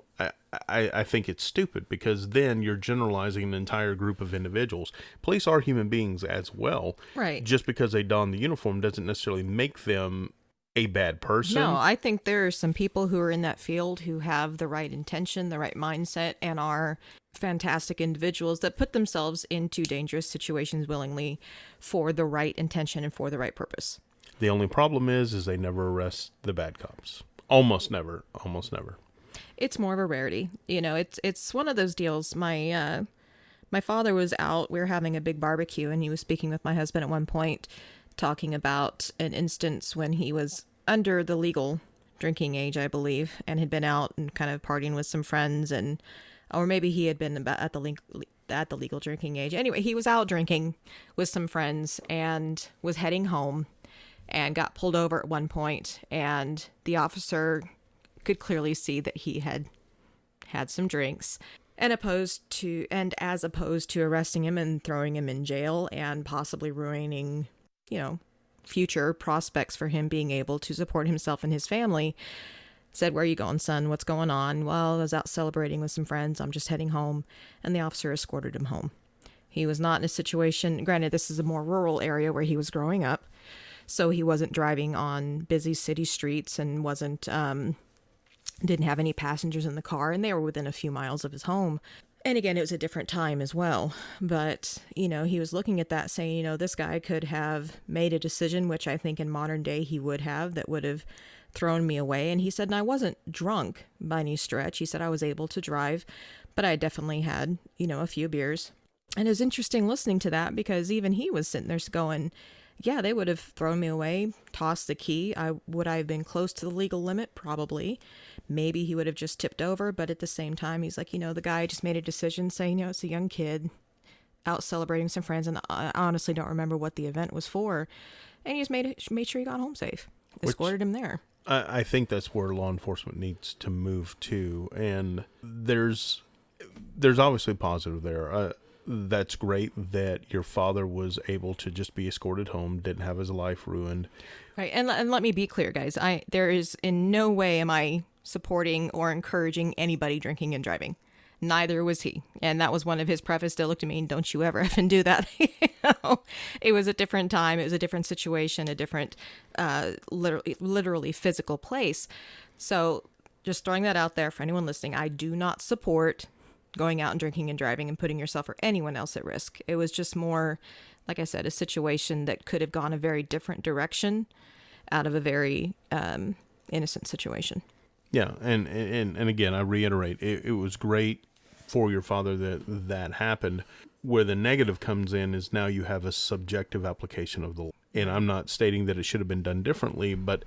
I think it's stupid because then you're generalizing an entire group of individuals. Police are human beings as well. Right. Just because they don the uniform doesn't necessarily make them a bad person. No, I think there are some people who are in that field who have the right intention, the right mindset, and are fantastic individuals that put themselves into dangerous situations willingly for the right intention and for the right purpose. The only problem is they never arrest the bad cops. Almost never. It's more of a rarity. You know, it's one of those deals. My father was out. We were having a big barbecue, and he was speaking with my husband at one point, talking about an instance when he was under the legal drinking age, I believe, and had been out and kind of partying with some friends, or maybe he had been at the legal drinking age. Anyway, he was out drinking with some friends and was heading home, and got pulled over at one point, and the officer could clearly see that he had some drinks, and as opposed to arresting him and throwing him in jail and possibly ruining, future prospects for him being able to support himself and his family, said, "Where are you going, son? What's going on?" "Well, I was out celebrating with some friends. I'm just heading home." And the officer escorted him home. He was not in a situation, granted, this is a more rural area where he was growing up, so he wasn't driving on busy city streets and didn't have any passengers in the car, and they were within a few miles of his home. And again, it was a different time as well. But, he was looking at that saying, this guy could have made a decision, which I think in modern day he would have, that would have thrown me away. And he said, and I wasn't drunk by any stretch. He said I was able to drive, but I definitely had, a few beers. And it was interesting listening to that because even he was sitting there going, yeah, they would have thrown me away, tossed the key. Would I have been close to the legal limit? Probably. Maybe he would have just tipped over, but at the same time, he's like, the guy just made a decision saying, it's a young kid out celebrating some friends, and I honestly don't remember what the event was for, and he just made sure he got home safe. Escorted him there. I think that's where law enforcement needs to move to, and there's obviously positive there. That's great that your father was able to just be escorted home, didn't have his life ruined. Right, and let me be clear, guys. There is in no way am I supporting or encouraging anybody drinking and driving. Neither was he. And that was one of his preface to look to me, don't you ever effing do that. It was a different time. It was a different situation, a different, literally physical place. So just throwing that out there for anyone listening, I do not support going out and drinking and driving and putting yourself or anyone else at risk. It was just more, like I said, a situation that could have gone a very different direction out of a very innocent situation. Yeah, and again, I reiterate, it was great for your father that happened. Where the negative comes in is now you have a subjective application of the law. And I'm not stating that it should have been done differently, but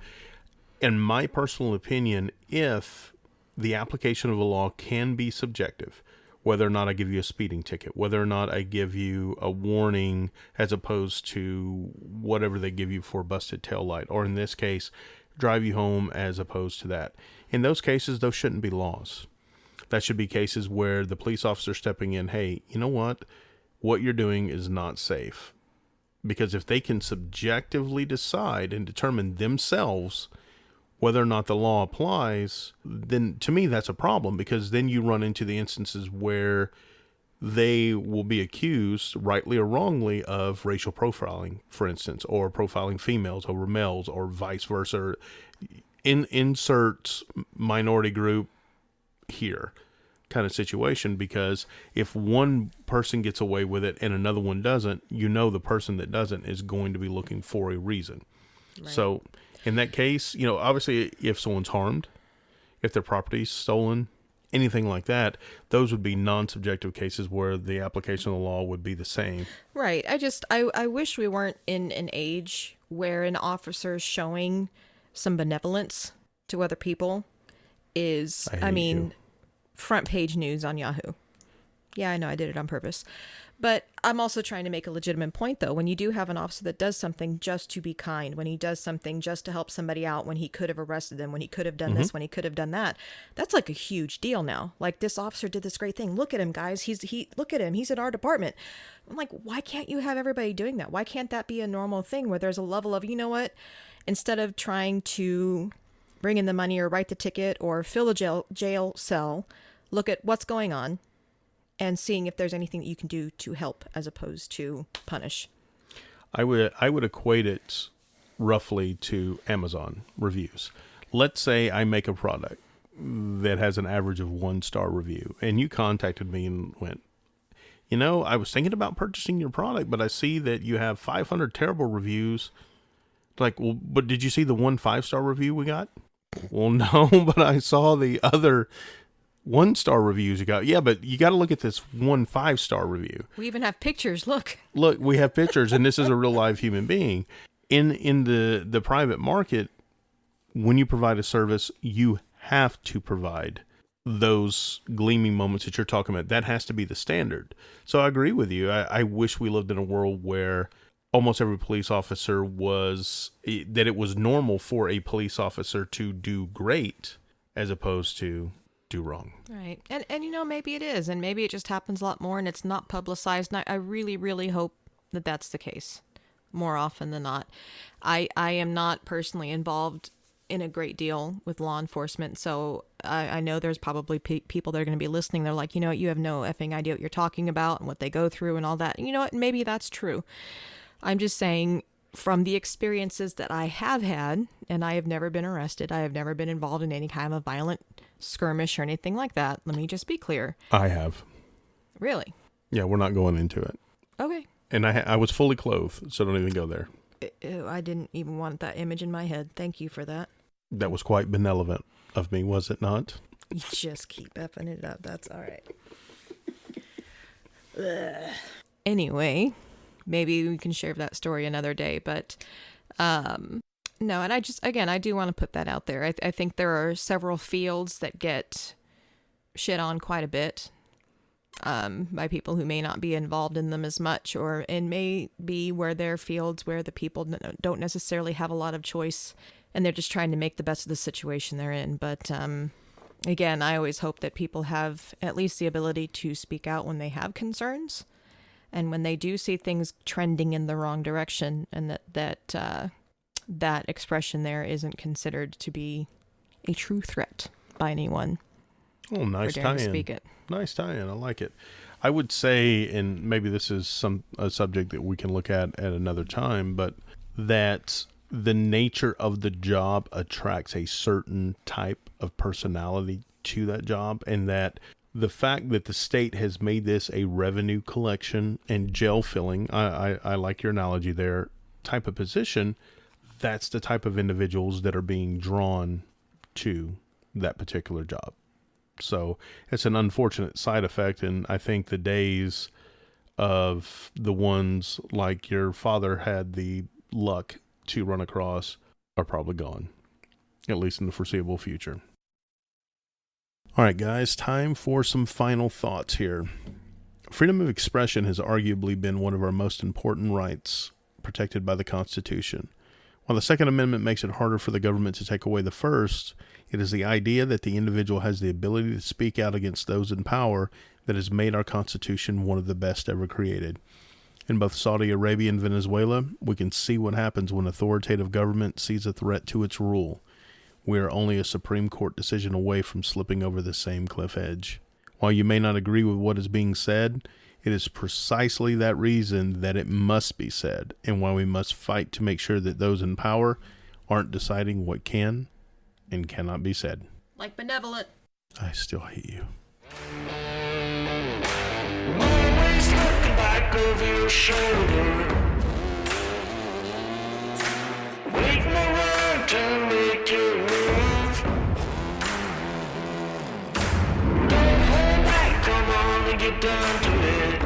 in my personal opinion, if the application of the law can be subjective, whether or not I give you a speeding ticket, whether or not I give you a warning as opposed to whatever they give you for a busted taillight, or in this case, drive you home as opposed to that. In those cases, those shouldn't be laws. That should be cases where the police officer stepping in, hey, you know what you're doing is not safe. Because if they can subjectively decide and determine themselves whether or not the law applies, then to me that's a problem, because then you run into the instances where they will be accused, rightly or wrongly, of racial profiling, for instance, or profiling females over males, or vice versa. Insert minority group here kind of situation, because if one person gets away with it and another one doesn't, the person that doesn't is going to be looking for a reason. Right. So in that case, obviously if someone's harmed, if their property's stolen, anything like that, those would be non-subjective cases where the application of the law would be the same. Right. I wish we weren't in an age where an officer showing some benevolence to other people is, front page news on Yahoo. Yeah, I know I did it on purpose. But I'm also trying to make a legitimate point, though. When you do have an officer that does something just to be kind, when he does something just to help somebody out, when he could have arrested them, when he could have done this, when he could have done that, that's like a huge deal now. Like, this officer did this great thing. Look at him, guys. Look at him. He's in our department. I'm like, why can't you have everybody doing that? Why can't that be a normal thing where there's a level of, instead of trying to bring in the money or write the ticket or fill a jail cell, look at what's going on and seeing if there's anything that you can do to help as opposed to punish. I would equate it roughly to Amazon reviews. Let's say I make a product that has an average of 1-star review, and you contacted me and went, I was thinking about purchasing your product, but I see that you have 500 terrible reviews. Like, well, but did you see the 1 5-star review we got? Well, no, but I saw the other 1-star reviews you got. Yeah, but you got to look at this 1 5-star review. We even have pictures. Look, we have pictures, and this is a real live human being. In the private market, when you provide a service, you have to provide those gleaming moments that you're talking about. That has to be the standard. So I agree with you. I wish we lived in a world where almost every police officer that it was normal for a police officer to do great as opposed to do wrong. Right. And maybe it is, and maybe it just happens a lot more and it's not publicized. And I really, really hope that that's the case more often than not. I am not personally involved in a great deal with law enforcement, so I know there's probably people that are going to be listening. They're like, you have no effing idea what you're talking about and what they go through and all that. And you know what? Maybe that's true. I'm just saying, from the experiences that I have had, and I have never been arrested, I have never been involved in any kind of violent skirmish or anything like that. Let me just be clear. I have. Really? Yeah, we're not going into it. Okay. And I was fully clothed, so don't even go there. Ew, I didn't even want that image in my head. Thank you for that. That was quite benevolent of me, was it not? You just keep effing it up. That's all right. Ugh. Anyway, maybe we can share that story another day. But no, and I do want to put that out there. I think there are several fields that get shit on quite a bit by people who may not be involved in them as much, and may be where they're fields where the people don't necessarily have a lot of choice, and they're just trying to make the best of the situation they're in. But again, I always hope that people have at least the ability to speak out when they have concerns, and when they do see things trending in the wrong direction, and that expression there isn't considered to be a true threat by anyone. Oh, nice tie-in. Speak it. Nice tie-in. I like it. I would say, and maybe this is a subject that we can look at another time, but that the nature of the job attracts a certain type of personality to that job, and that the fact that the state has made this a revenue collection and jail filling, I like your analogy there, type of position, that's the type of individuals that are being drawn to that particular job. So it's an unfortunate side effect, and I think the days of the ones like your father had the luck to run across are probably gone, at least in the foreseeable future. All right, guys, time for some final thoughts here. Freedom of expression has arguably been one of our most important rights protected by the Constitution. While the Second Amendment makes it harder for the government to take away the first, it is the idea that the individual has the ability to speak out against those in power that has made our Constitution one of the best ever created. In both Saudi Arabia and Venezuela, we can see what happens when authoritative government sees a threat to its rule. We are only a Supreme Court decision away from slipping over the same cliff edge. While you may not agree with what is being said, it is precisely that reason that it must be said, and why we must fight to make sure that those in power aren't deciding what can and cannot be said. Like benevolent. I still hate you. Always look back over your shoulder, waiting around to make your move. Don't hold back, come on and get down to it.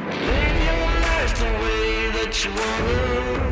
Live your life the way that you wanna.